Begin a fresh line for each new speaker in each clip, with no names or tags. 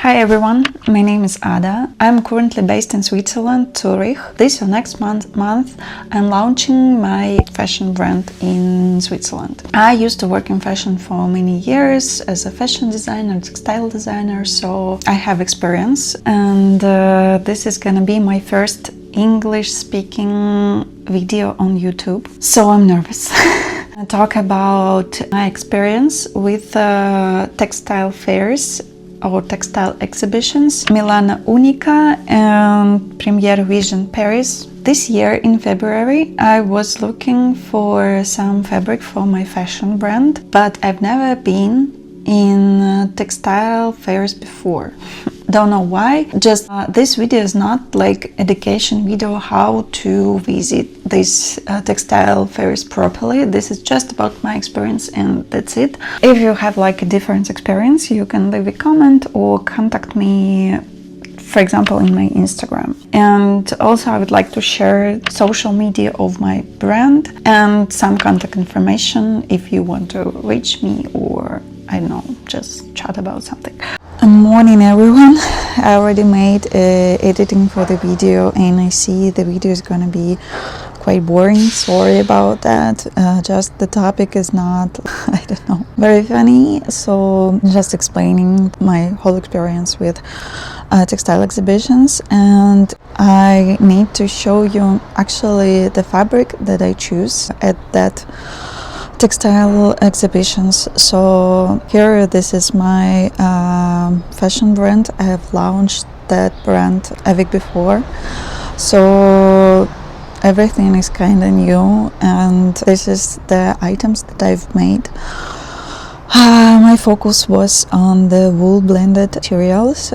Hi everyone, my name is Ada. I'm currently based in Switzerland, Zurich. This or next month I'm launching my fashion brand in Switzerland. I used to work in fashion for many years as a fashion designer, textile designer, so I have experience, and this is gonna be my first English speaking video on YouTube, so I'm nervous. I talk about my experience with textile fairs or textile exhibitions, Milano Unica and f.a.v.brand Paris. This year in February I was looking for some fabric for my fashion brand, but I've never been in textile fairs before. Don't know why. Just this video is not like education video how to visit these textile fairs properly. This is just about my experience and that's it. If you have like a different experience, you can leave a comment or contact me, for example, in my Instagram. And also I would like to share social media of my brand and some contact information if you want to reach me or I don't know, just chat about something. Good morning everyone. I already made editing for the video and I see the video is gonna be quite boring. Sorry about that. Just the topic is not, I don't know, very funny. So just explaining my whole experience with textile exhibitions, and I need to show you actually the fabric that I choose at that textile exhibitions. So here, this is my fashion brand. I have launched that brand a week before, so everything is kind of new, and this is the items that I've made. My focus was on the wool blended materials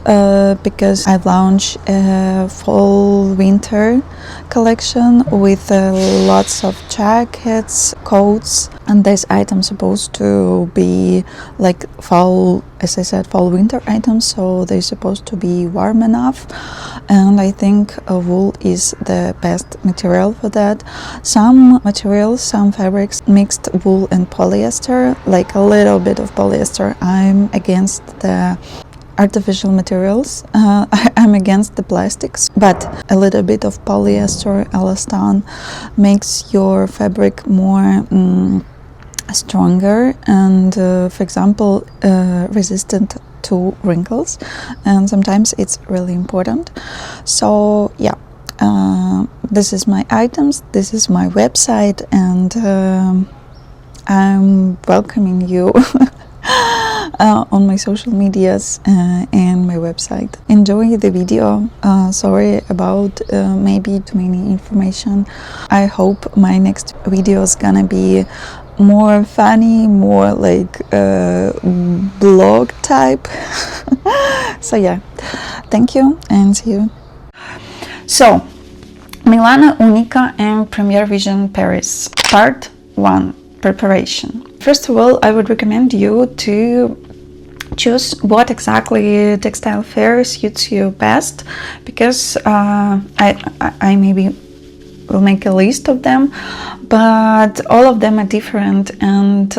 because I launched a fall-winter collection with lots of jackets, coats, and these items supposed to be like fall, as I said, fall-winter items, so they're supposed to be warm enough, and I think wool is the best material for that. Some materials, some fabrics mixed wool and polyester, like a little bit of polyester. I'm against the artificial materials. I'm against the plastics, but a little bit of polyester, elastan makes your fabric more stronger and, for example, resistant to wrinkles, and sometimes it's really important. So yeah, this is my items, this is my website, and I'm welcoming you on my social medias and my website. Enjoy the video. Sorry about maybe too many information. I hope my next video is gonna be more funny, more like blog type. So yeah, thank you and see you. So Milano Unica and f.a.v.brand Paris, part 1, preparation. First of all, I would recommend you to choose what exactly textile fair suits you best, because I maybe will make a list of them, but all of them are different, and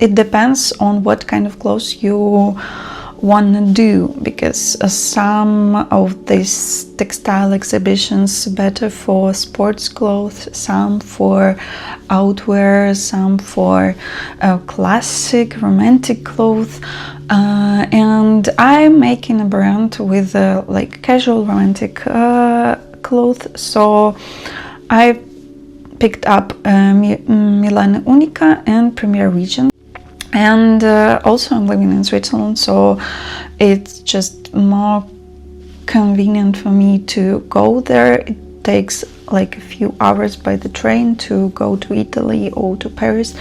it depends on what kind of clothes you want to do, because some of these textile exhibitions better for sports clothes, some for outwear, some for classic romantic clothes, and I'm making a brand with like casual romantic clothes, so I picked up Milano Unica and f.a.v.brand. And also I'm living in Switzerland, so it's just more convenient for me to go there. It takes like a few hours by the train to go to Italy or to Paris,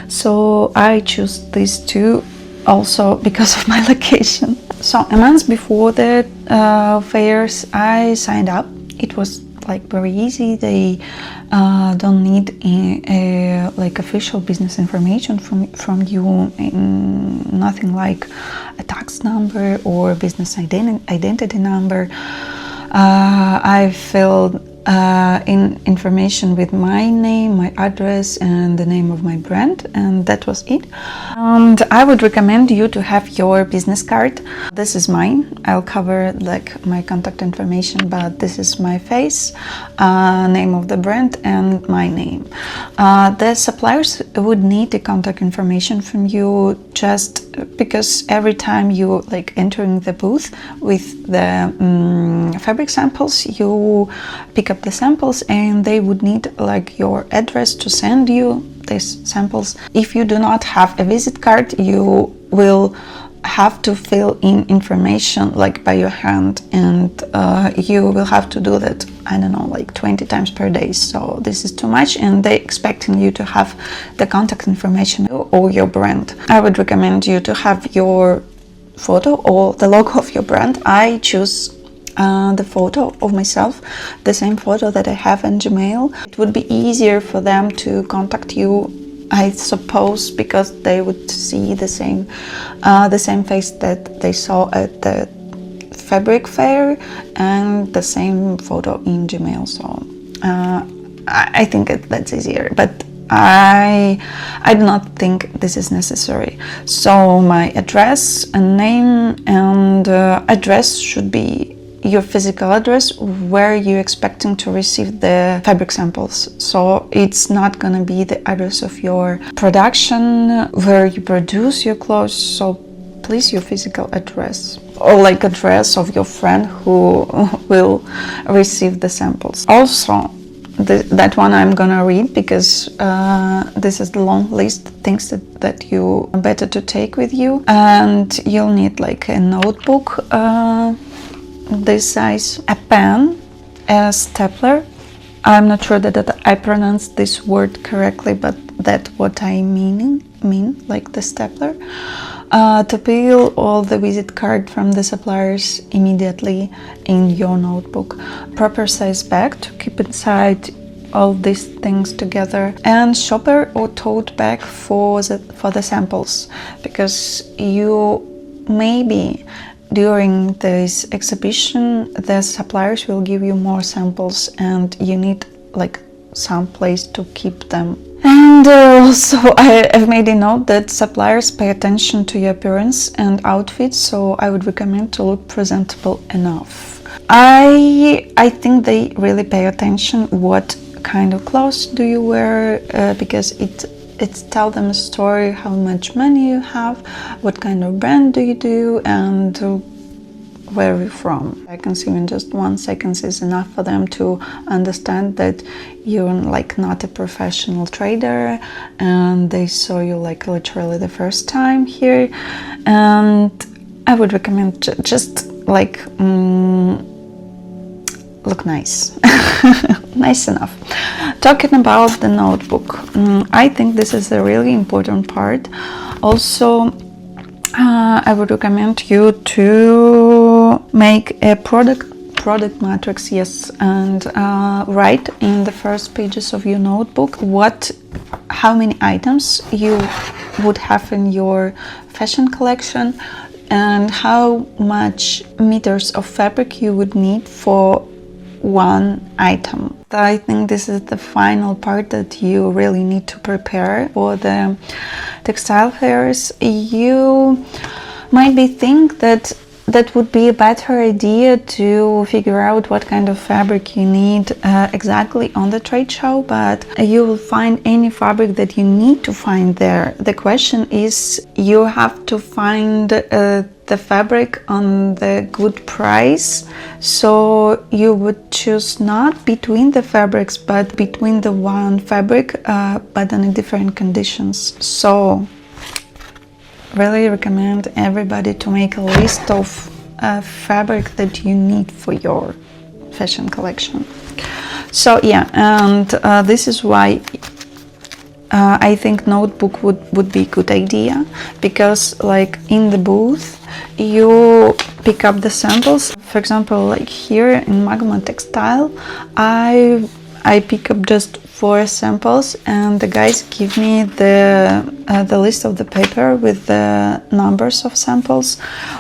so I choose these two also because of my location. So a month before the fairs I signed up. It was like very easy. They don't need like official business information from you, nothing like a tax number or business identity number. I filled information with my name, my address, and the name of my brand, and that was it. And I would recommend you to have your business card. This is mine. I'll cover like my contact information, but this is my face, name of the brand, and my name. The suppliers would need the contact information from you, just because every time you like entering the booth with the fabric samples, you pick up the samples and they would need like your address to send you these samples. If you do not have a visit card, you will have to fill in information like by your hand, and you will have to do that, I don't know, like 20 times per day. So this is too much, and they're expecting you to have the contact information or your brand. I would recommend you to have your photo or the logo of your brand. I choose the photo of myself, the same photo that I have in Gmail. It would be easier for them to contact you, I suppose, because they would see the same face that they saw at the fabric fair and the same photo in Gmail. So I think that's easier, but I do not think this is necessary. So my address and name, and address should be your physical address where you're expecting to receive the fabric samples. So it's not gonna be the address of your production where you produce your clothes. So please, your physical address, or like address of your friend who will receive the samples. Also, that one I'm gonna read because this is the long list of things that you better to take with you, and you'll need like a notebook this size, a pen, a stapler. I'm not sure that I pronounced this word correctly, but that's what I mean, like the stapler. To peel all the visit card from the suppliers immediately in your notebook. Proper size bag to keep inside all these things together, and shopper or tote bag for the samples, because you maybe during this exhibition the suppliers will give you more samples and you need like some place to keep them. And also I've made a note that suppliers pay attention to your appearance and outfit, so I would recommend to look presentable enough. I think they really pay attention what kind of clothes do you wear, because it tell them a story, how much money you have, what kind of brand do you do, and where are you from. Seconds, even just 1 second is enough for them to understand that you're like not a professional trader and they saw you like literally the first time here. And I would recommend just like look nice. Nice enough. Talking about the notebook, I think this is a really important part. Also, I would recommend you to make a product matrix, yes, and write in the first pages of your notebook how many items you would have in your fashion collection and how much meters of fabric you would need for one item. I think this is the final part that you really need to prepare for the textile fairs. You might be think that would be a better idea to figure out what kind of fabric you need exactly on the trade show, but you will find any fabric that you need to find there. The question is, you have to find the fabric on the good price, so you would choose not between the fabrics but between the one fabric but in different conditions. So really recommend everybody to make a list of fabric that you need for your fashion collection. So yeah, and this is why I think notebook would be a good idea, because like in the booth you pick up the samples. For example, like here in Magma Textile, I pick up just for samples, and the guys give me the list of the paper with the numbers of samples.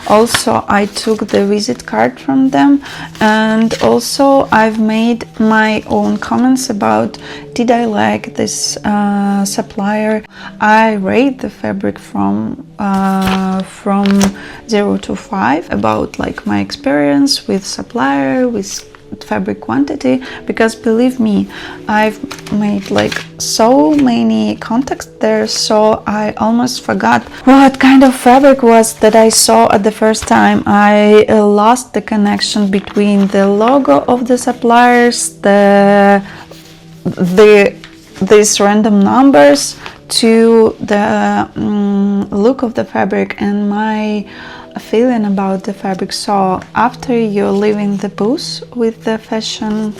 Also, I took the visit card from them, and also I've made my own comments about did I like this supplier. I rate the fabric from 0 to 5 about like my experience with supplier, with fabric quantity, because believe me, I've made like so many contacts there, so I almost forgot what kind of fabric was that I saw at the first time. I lost the connection between the logo of the suppliers, these random numbers, to the look of the fabric and my feeling about the fabric. So after you're leaving the booth with the fashion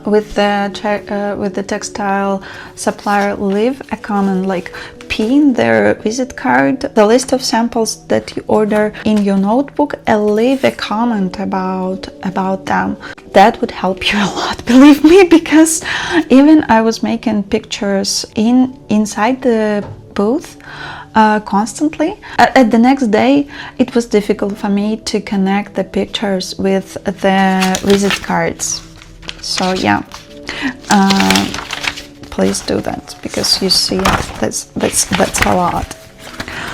with the textile supplier, leave a comment, like pin their visit card, the list of samples that you order in your notebook, and leave a comment about them. That would help you a lot, believe me, because even I was making pictures inside the booth constantly. At the next day, it was difficult for me to connect the pictures with the visit cards. So yeah, please do that, because you see that's a lot.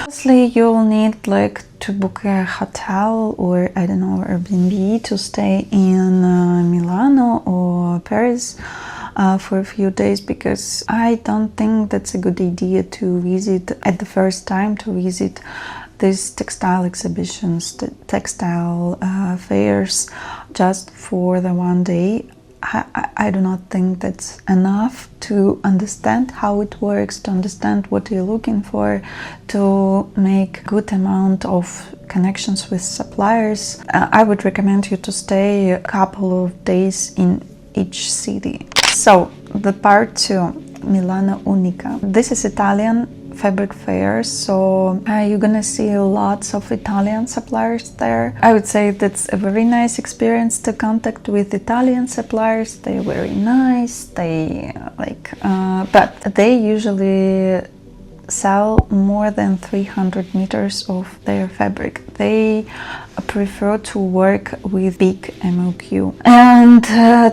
Obviously, you'll need like to book a hotel or I don't know, Airbnb to stay in Milano or Paris for a few days, because I don't think that's a good idea to visit at the first time, to visit these textile exhibitions, the textile fairs, just for the one day. I do not think that's enough to understand how it works, to understand what you're looking for, to make good amount of connections with suppliers. I would recommend you to stay a couple of days in each city. So the part 2, Milano Unica. This is Italian fabric fair, so you're gonna see lots of Italian suppliers there. I would say that's a very nice experience to contact with Italian suppliers. They're very nice, they but they usually sell more than 300 meters of their fabric. They prefer to work with big MOQ, and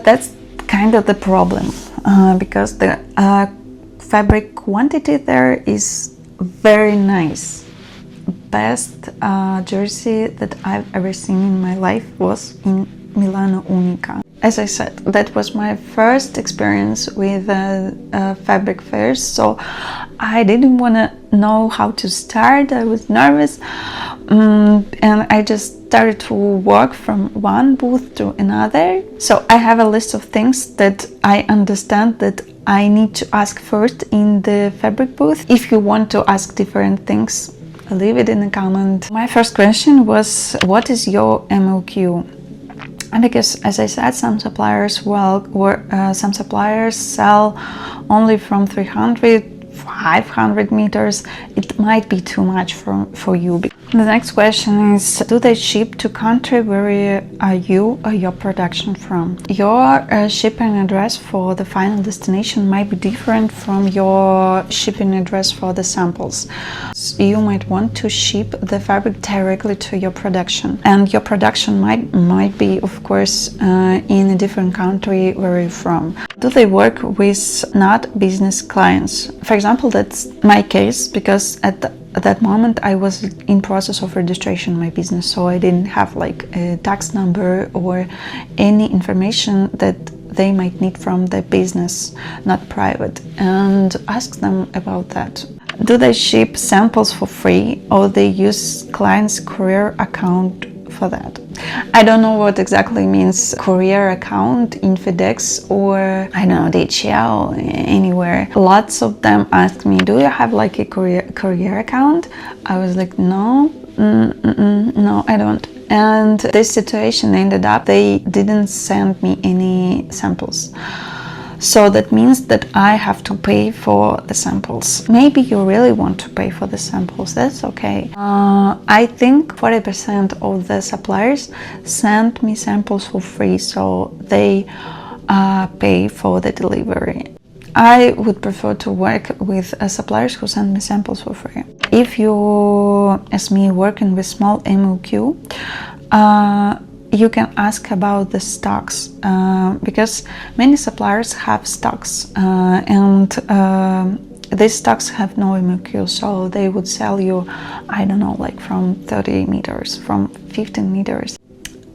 that's kind of the problem, because the fabric quantity there is very nice. Best jersey that I've ever seen in my life was in Milano Unica. As I said, that was my first experience with fabric fairs, so I didn't want to know how to start. I was nervous, and I just started to walk from one booth to another. So I have a list of things that I understand that I need to ask first in the fabric booth. If you want to ask different things, leave it in a comment. My first question was, what is your MOQ? And because, as I said, some suppliers sell only from 300, 500 meters. It might be too much for you. The next question is, do they ship to country where are you or your production from? Your shipping address for the final destination might be different from your shipping address for the samples. So you might want to ship the fabric directly to your production, and your production might be, of course, in a different country where you're from. Do they work with not business clients? For example, that's my case, because at that moment I was in process of registration of my business, so I didn't have like a tax number or any information that they might need from the business, not private, and ask them about that. Do they ship samples for free, or they use client's courier account for that? I don't know what exactly means courier account in FedEx or I don't know, DHL, anywhere. Lots of them ask me, do you have like a courier account? I was like, no, no, I don't. And this situation ended up, they didn't send me any samples. So that means that I have to pay for the samples. Maybe you really want to pay for the samples, that's okay. I think 40% of the suppliers sent me samples for free, so they pay for the delivery. I would prefer to work with suppliers who send me samples for free. If you, as me, working with small MOQ, you can ask about the stocks, because many suppliers have stocks, and these stocks have no MOQ, so they would sell you, I don't know, like from 30 meters, from 15 meters.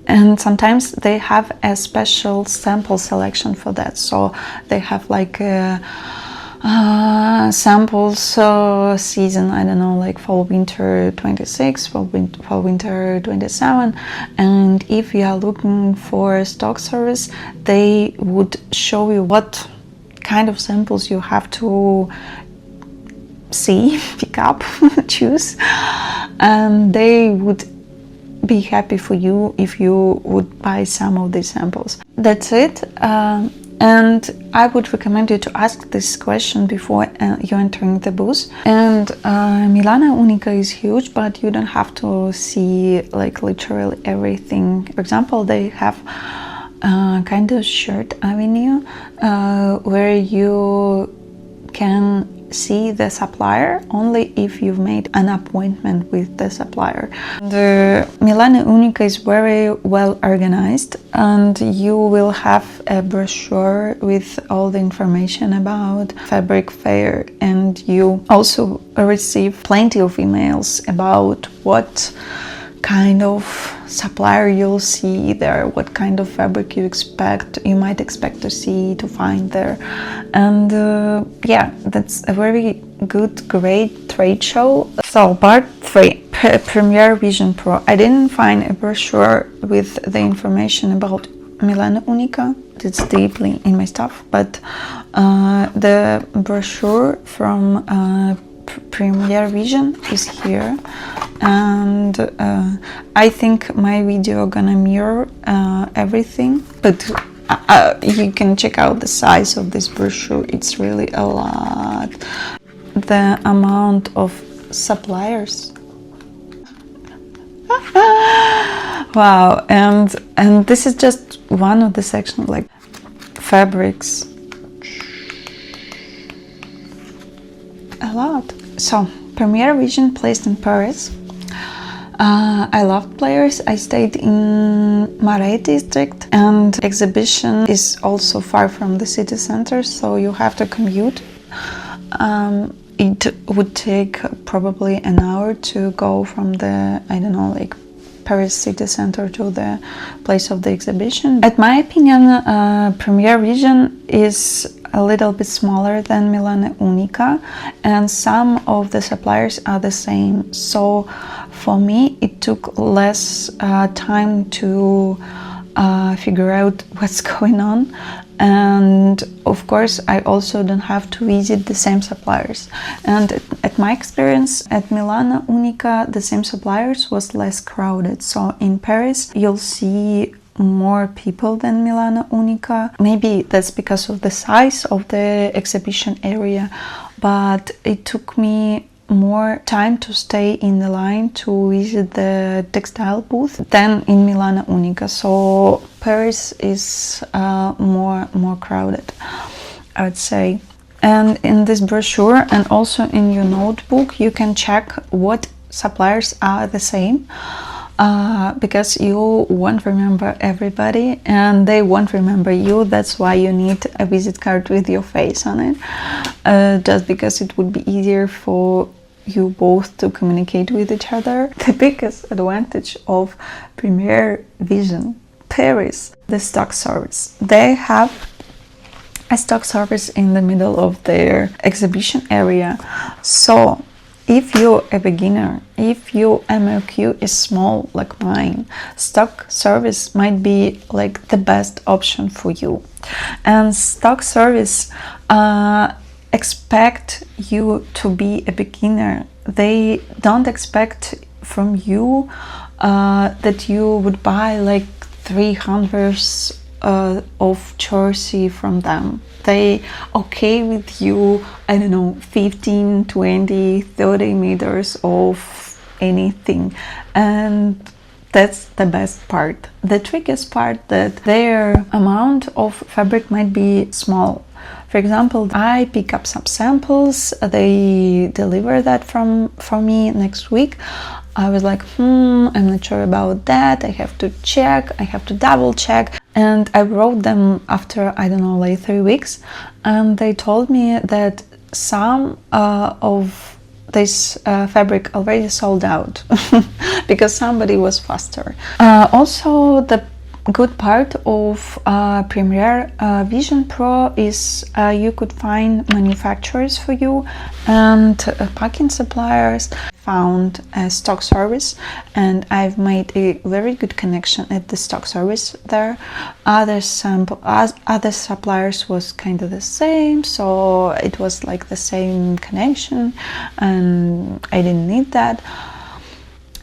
And sometimes they have a special sample selection for that, so they have like samples season, I don't know, like fall winter 26, fall winter 27, and if you are looking for stock service, they would show you what kind of samples you have to see, pick up, choose, and they would be happy for you if you would buy some of these samples. That's it. And I would recommend you to ask this question before you're entering the booth. And Milano Unica is huge, but you don't have to see like literally everything. For example, they have kind of shirt avenue where you can see the supplier only if you've made an appointment with the supplier. The Milano Unica is very well organized, and you will have a brochure with all the information about fabric fair, and you also receive plenty of emails about what kind of supplier you'll see there, what kind of fabric you might expect to find there. And yeah, that's a very good, great trade show. So part 3, Premiere Vision Pro. I didn't find a brochure with the information about Milano Unica. It's deeply in my stuff, but the brochure from Premiere Vision is here, and I think my video gonna mirror everything, but you can check out the size of this brochure. It's really a lot. The amount of suppliers. Wow, and this is just one of the sections, like fabrics. A lot. So, Premiere Vision placed in Paris. I love Paris. I stayed in Marais district, and exhibition is also far from the city center, so you have to commute. It would take probably an hour to go from the, I don't know, like Paris city center to the place of the exhibition. At my opinion, Premiere Vision is a little bit smaller than Milano Unica, and some of the suppliers are the same. So for me, it took less time to figure out what's going on. And of course, I also don't have to visit the same suppliers. And at my experience at Milano Unica, the same suppliers was less crowded. So in Paris, you'll see more people than Milano Unica. Maybe that's because of the size of the exhibition area, but it took me more time to stay in the line to visit the textile booth than in Milano Unica. So Paris is more crowded, I would say. And in this brochure and also in your notebook, you can check what suppliers are the same. Because you won't remember everybody and they won't remember you. That's why you need a visit card with your face on it, just because it would be easier for you both to communicate with each other. The biggest advantage of Premiere Vision Paris, the stock service. They have a stock service in the middle of their exhibition area. So if you're a beginner, if your MOQ is small like mine, stock service might be like the best option for you. And stock service expect you to be a beginner. They don't expect from you that you would buy like 300 of jersey from them. They okay with you, I don't know, 15, 20, 30 meters of anything. And That's the best part. The trickiest part that their amount of fabric might be small. For example, I pick up some samples, they deliver that for me next week. I was like, I'm not sure about that, I have to check, I have to double check. And I wrote them after, I don't know, like 3 weeks, and they told me that some of this fabric already sold out because somebody was faster. Also, the good part of Premiere Vision Pro is you could find manufacturers for you and packing suppliers. Found a stock service, and I've made a very good connection at the stock service there. Other suppliers was kind of the same, so it was like the same connection, and I didn't need that.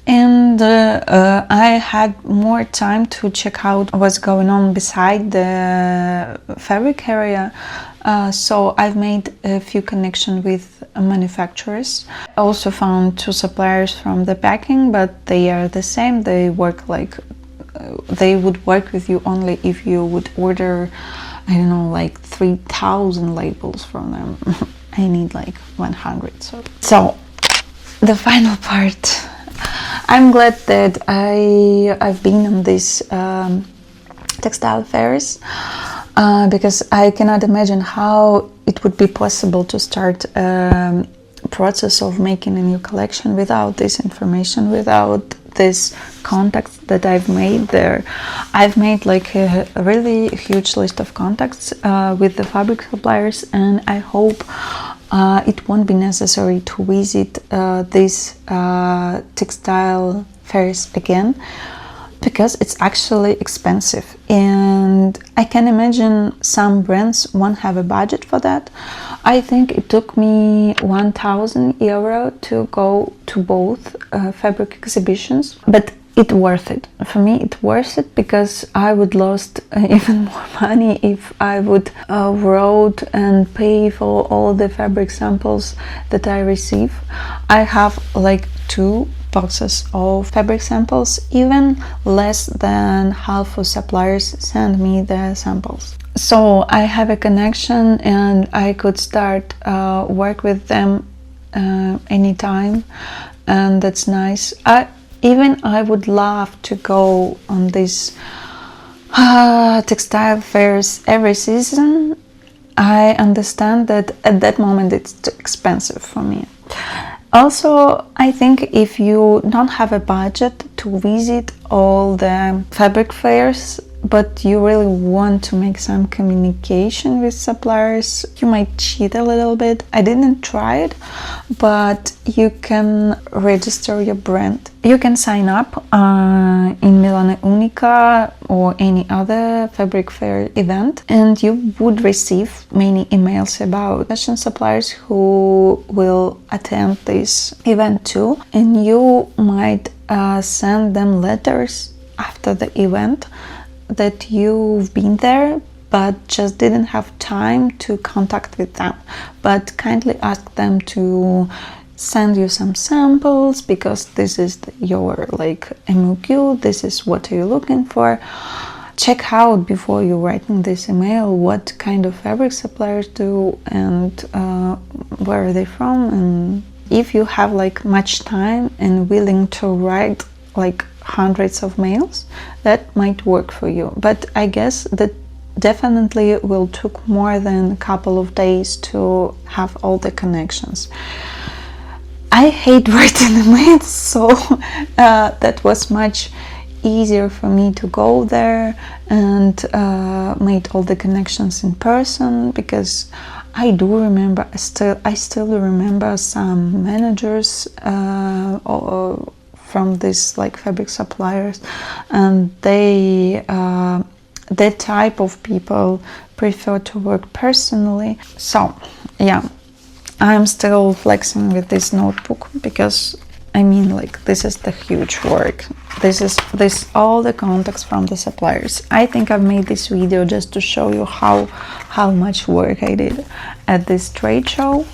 And I had more time to check out what's going on beside the fabric area. So I've made a few connections with manufacturers. I also found 2 suppliers from the packing, but they are the same. They work like they would work with you only if you would order, I don't know, like 3,000 labels from them. I need like 100. So the final part. I'm glad that I've been on these textile fairs because I cannot imagine how it would be possible to start a process of making a new collection without this information, without this contacts that I've made there. I've made like a really huge list of contacts with the fabric suppliers, and I hope it won't be necessary to visit these textile fairs again, because it's actually expensive, and I can imagine some brands won't have a budget for that. I think it took me 1,000 euro to go to both fabric exhibitions, but it's worth it. For me, it's worth it because I would lost even more money if I would wrote and pay for all the fabric samples that I receive. I have like 2 boxes of fabric samples. Even less than half of suppliers send me the samples. So I have a connection, and I could start work with them anytime, and that's nice. I would love to go on these textile fairs every season. I understand that at that moment it's too expensive for me. Also, I think if you don't have a budget to visit all the fabric fairs, but you really want to make some communication with suppliers, you might cheat a little bit. I didn't try it, but you can register your brand. You can sign up in Milano Unica or any other fabric fair event, and you would receive many emails about fashion suppliers who will attend this event too, and you might send them letters after the event that you've been there but just didn't have time to contact with them, but kindly ask them to send you some samples because this is your like MOQ, this is what you're looking for. Check out before you're writing this email what kind of fabric suppliers do and where are they from, and if you have like much time and willing to write like hundreds of mails, that might work for you. But I guess that definitely will took more than a couple of days to have all the connections. I hate writing emails, so that was much easier for me to go there and made all the connections in person, because I do remember, I still remember some managers from this like fabric suppliers, and they that type of people prefer to work personally. So yeah, I'm still flexing with this notebook because I mean, like, this is the huge work. This is all the contacts from the suppliers. I think I've made this video just to show you how much work I did at this trade show,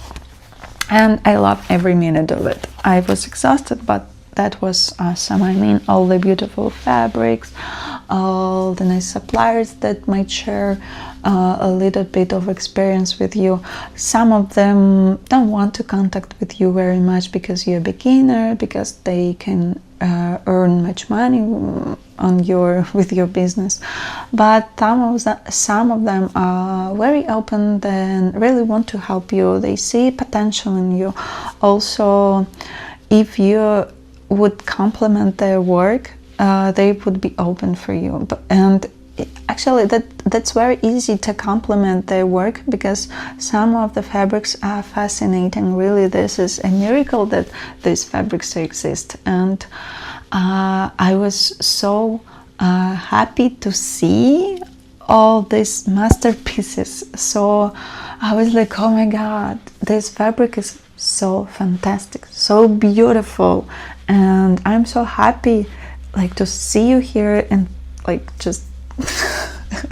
and I love every minute of it. I was exhausted, but that was awesome. I mean, all the beautiful fabrics, all the nice suppliers that might share a little bit of experience with you. Some of them don't want to contact with you very much because you're a beginner, because they can earn much money on with your business, but some of them are very open and really want to help you. They see potential in you. Also, if you would complement their work, they would be open for you. And actually that's very easy to complement their work, because some of the fabrics are fascinating. Really, this is a miracle that these fabrics exist. And I was so happy to see all these masterpieces. So I was like, oh my god, this fabric is so fantastic, so beautiful, and I'm so happy like to see you here and like just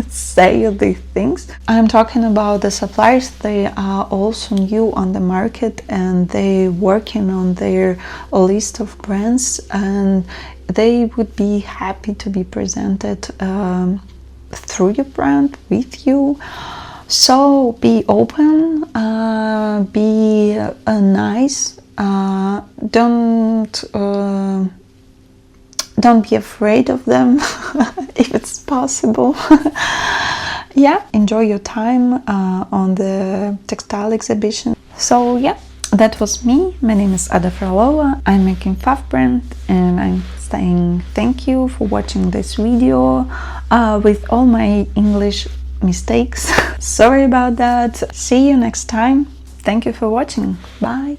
say these things. I'm talking about the suppliers. They are also new on the market, and they working on their list of brands, and they would be happy to be presented through your brand with you. So be open, be nice, don't be afraid of them if it's possible. Yeah, enjoy your time on the textile exhibition. So yeah, that was me. My name is Ada Frolova. I'm making f.a.v.brand, and I'm saying thank you for watching this video with all my English mistakes. Sorry about that. See you next time. Thank you for watching. Bye.